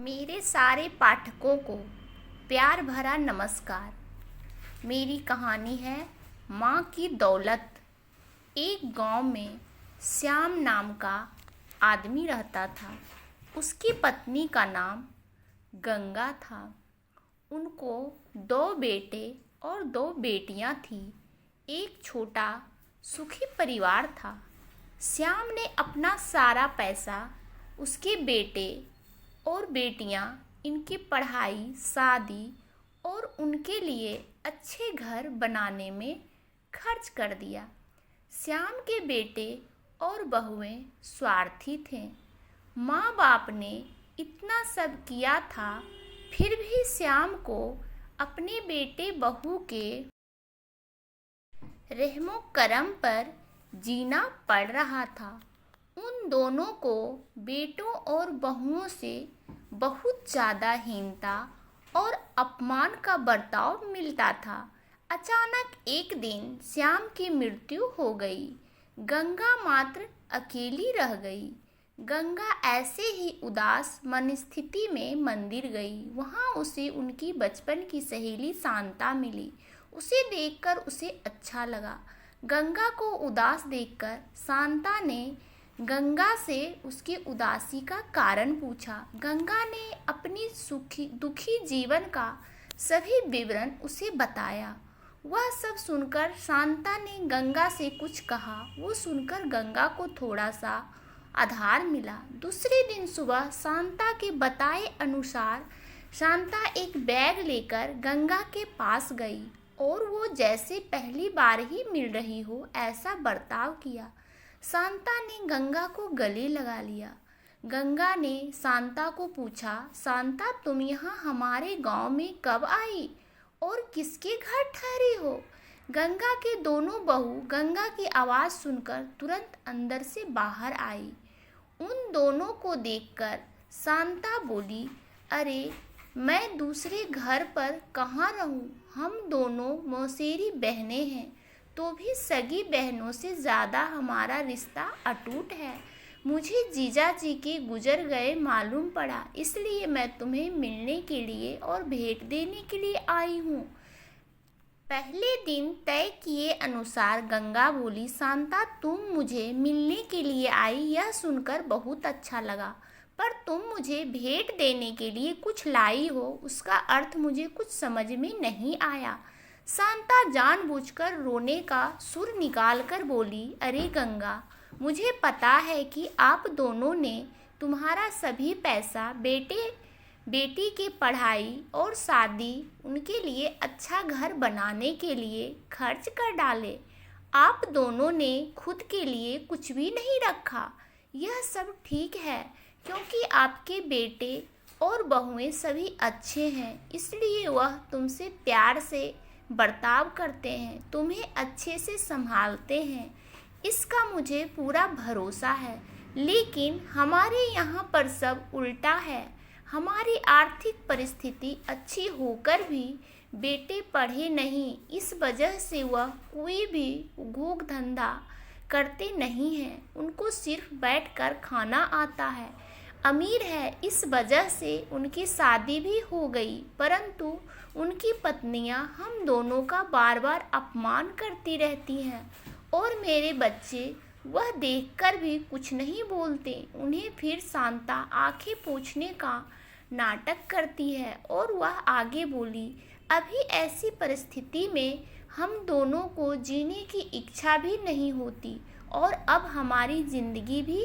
मेरे सारे पाठकों को प्यार भरा नमस्कार। मेरी कहानी है माँ की दौलत। एक गांव में श्याम नाम का आदमी रहता था। उसकी पत्नी का नाम गंगा था। उनको 2 बेटे और 2 बेटियां थीं। एक छोटा सुखी परिवार था। श्याम ने अपना सारा पैसा उसके बेटे और बेटियां इनकी पढ़ाई, शादी और उनके लिए अच्छे घर बनाने में खर्च कर दिया। श्याम के बेटे और बहुएं स्वार्थी थे। माँ बाप ने इतना सब किया था, फिर भी श्याम को अपने बेटे बहू के रहमो करम पर जीना पड़ रहा था। उन दोनों को बेटों और बहुओं से बहुत ज़्यादा हीनता और अपमान का बर्ताव मिलता था। अचानक एक दिन श्याम की मृत्यु हो गई। गंगा मात्र अकेली रह गई। गंगा ऐसे ही उदास मनस्थिति में मंदिर गई। वहाँ उसे उनकी बचपन की सहेली शांता मिली। उसे देखकर उसे अच्छा लगा। गंगा को उदास देखकर शांता ने गंगा से उसकी उदासी का कारण पूछा। गंगा ने अपनी दुखी जीवन का सभी विवरण उसे बताया। वह सब सुनकर शांता ने गंगा से कुछ कहा। वो सुनकर गंगा को थोड़ा सा आधार मिला। दूसरे दिन सुबह शांता के बताए अनुसार शांता एक बैग लेकर गंगा के पास गई और वो जैसे पहली बार ही मिल रही हो ऐसा बर्ताव किया। शांता ने गंगा को गले लगा लिया। गंगा ने शांता को पूछा, शांता तुम यहाँ हमारे गांव में कब आई और किसके घर ठहरी हो? गंगा के दोनों बहू गंगा की आवाज़ सुनकर तुरंत अंदर से बाहर आई। उन दोनों को देखकर शांता बोली, अरे मैं दूसरे घर पर कहाँ रहूँ? हम दोनों मौसेरी बहनें हैं, तो भी सगी बहनों से ज़्यादा हमारा रिश्ता अटूट है। मुझे जीजा जी के गुजर गए मालूम पड़ा, इसलिए मैं तुम्हें मिलने के लिए और भेंट देने के लिए आई हूँ। पहले दिन तय किए अनुसार गंगा बोली, शांता तुम मुझे मिलने के लिए आई यह सुनकर बहुत अच्छा लगा, पर तुम मुझे भेंट देने के लिए कुछ लाई हो, उसका अर्थ मुझे कुछ समझ में नहीं आया। शांता जानबूझकर रोने का सुर निकालकर बोली, अरे गंगा, मुझे पता है कि आप दोनों ने तुम्हारा सभी पैसा बेटी की पढ़ाई और शादी, उनके लिए अच्छा घर बनाने के लिए खर्च कर डाले। आप दोनों ने खुद के लिए कुछ भी नहीं रखा। यह सब ठीक है क्योंकि आपके बेटे और बहुएं सभी अच्छे हैं, इसलिए वह तुमसे प्यार से बर्ताव करते हैं, तुम्हें अच्छे से संभालते हैं, इसका मुझे पूरा भरोसा है। लेकिन हमारे यहाँ पर सब उल्टा है। हमारी आर्थिक परिस्थिति अच्छी होकर भी बेटे पढ़े नहीं, इस वजह से वह कोई भी उद्योग धंधा करते नहीं हैं। उनको सिर्फ बैठकर खाना आता है। अमीर है, इस वजह से उनकी शादी भी हो गई, परंतु उनकी पत्नियां हम दोनों का बार बार अपमान करती रहती हैं और मेरे बच्चे वह देखकर भी कुछ नहीं बोलते। उन्हें फिर शांता आंखें पोंछने का नाटक करती है और वह आगे बोली, अभी ऐसी परिस्थिति में हम दोनों को जीने की इच्छा भी नहीं होती और अब हमारी ज़िंदगी भी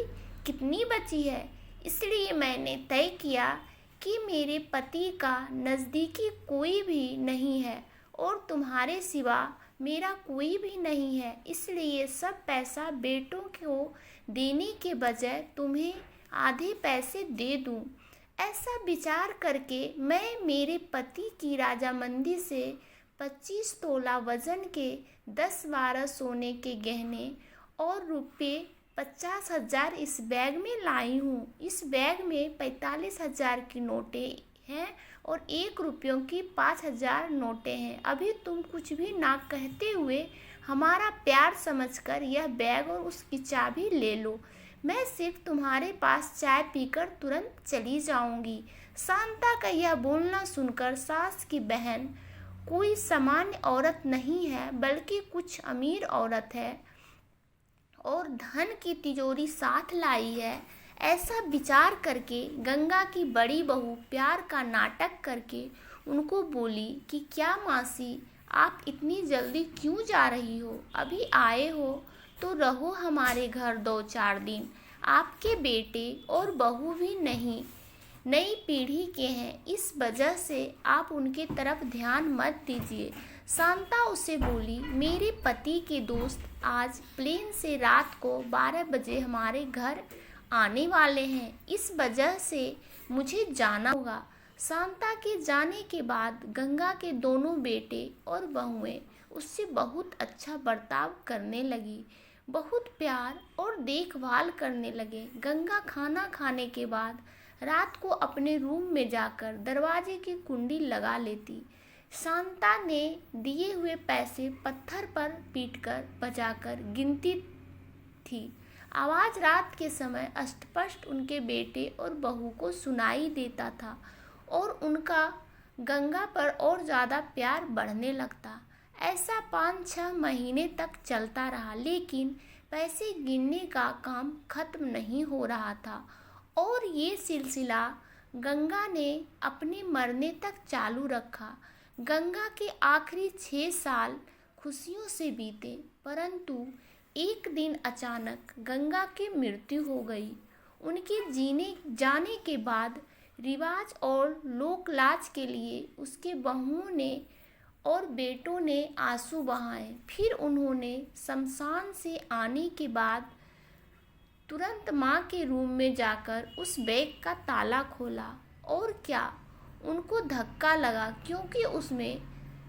कितनी बची है। इसलिए मैंने तय किया कि मेरे पति का नज़दीकी कोई भी नहीं है और तुम्हारे सिवा मेरा कोई भी नहीं है, इसलिए सब पैसा बेटों को देने के बजाय तुम्हें आधे पैसे दे दूं। ऐसा विचार करके मैं मेरे पति की राजामंदी से 25 तोला वजन के 10-12 सोने के गहने और रुपये 50,000 इस बैग में लाई हूँ। इस बैग में 45,000 की नोटें हैं और 1 रुपयों की 5,000 नोटें हैं। अभी तुम कुछ भी ना कहते हुए हमारा प्यार समझकर यह बैग और उसकी चाबी ले लो। मैं सिर्फ तुम्हारे पास चाय पीकर तुरंत चली जाऊंगी। शांता का यह बोलना सुनकर सास की बहन कोई सामान्य औरत नहीं है, बल्कि कुछ अमीर औरत है और धन की तिजोरी साथ लाई है। ऐसा विचार करके गंगा की बड़ी बहू प्यार का नाटक करके उनको बोली कि क्या मासी, आप इतनी जल्दी क्यों जा रही हो? अभी आए हो तो रहो हमारे घर 2-4 दिन। आपके बेटे और बहू भी नहीं नई पीढ़ी के हैं, इस वजह से आप उनके तरफ ध्यान मत दीजिए। शांता उसे बोली, मेरे पति के दोस्त आज प्लेन से रात को 12 बजे हमारे घर आने वाले हैं, इस वजह से मुझे जाना होगा। शांता के जाने के बाद गंगा के दोनों बेटे और बहुएं उससे बहुत अच्छा बर्ताव करने लगी, बहुत प्यार और देखभाल करने लगे। गंगा खाना खाने के बाद रात को अपने रूम में जाकर दरवाजे की कुंडी लगा लेती। शांता ने दिए हुए पैसे पत्थर पर पीटकर बजाकर गिनती थी। आवाज़ रात के समय स्पष्ट उनके बेटे और बहू को सुनाई देता था और उनका गंगा पर और ज़्यादा प्यार बढ़ने लगता। ऐसा 5-6 महीने तक चलता रहा, लेकिन पैसे गिनने का काम खत्म नहीं हो रहा था और ये सिलसिला गंगा ने अपने मरने तक चालू रखा। गंगा के आखिरी 6 साल खुशियों से बीते, परंतु एक दिन अचानक गंगा की मृत्यु हो गई। उनके जाने के बाद रिवाज और लोक लाज के लिए उसके बहुओं ने और बेटों ने आंसू बहाए। फिर उन्होंने शमशान से आने के बाद तुरंत माँ के रूम में जाकर उस बैग का ताला खोला और क्या उनको धक्का लगा, क्योंकि उसमें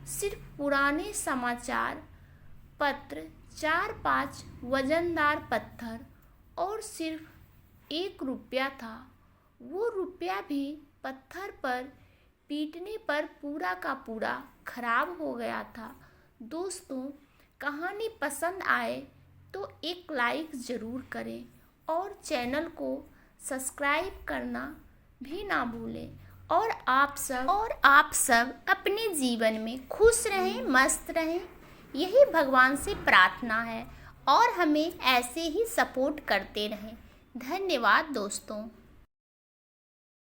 सिर्फ पुराने समाचार पत्र, 4-5 वजनदार पत्थर और सिर्फ 1 रुपया था। वो रुपया भी पत्थर पर पीटने पर पूरा का पूरा खराब हो गया था। दोस्तों, कहानी पसंद आए तो एक लाइक ज़रूर करें और चैनल को सब्सक्राइब करना भी ना भूलें। और आप सब अपने जीवन में खुश रहें, मस्त रहें, यही भगवान से प्रार्थना है और हमें ऐसे ही सपोर्ट करते रहें। धन्यवाद दोस्तों।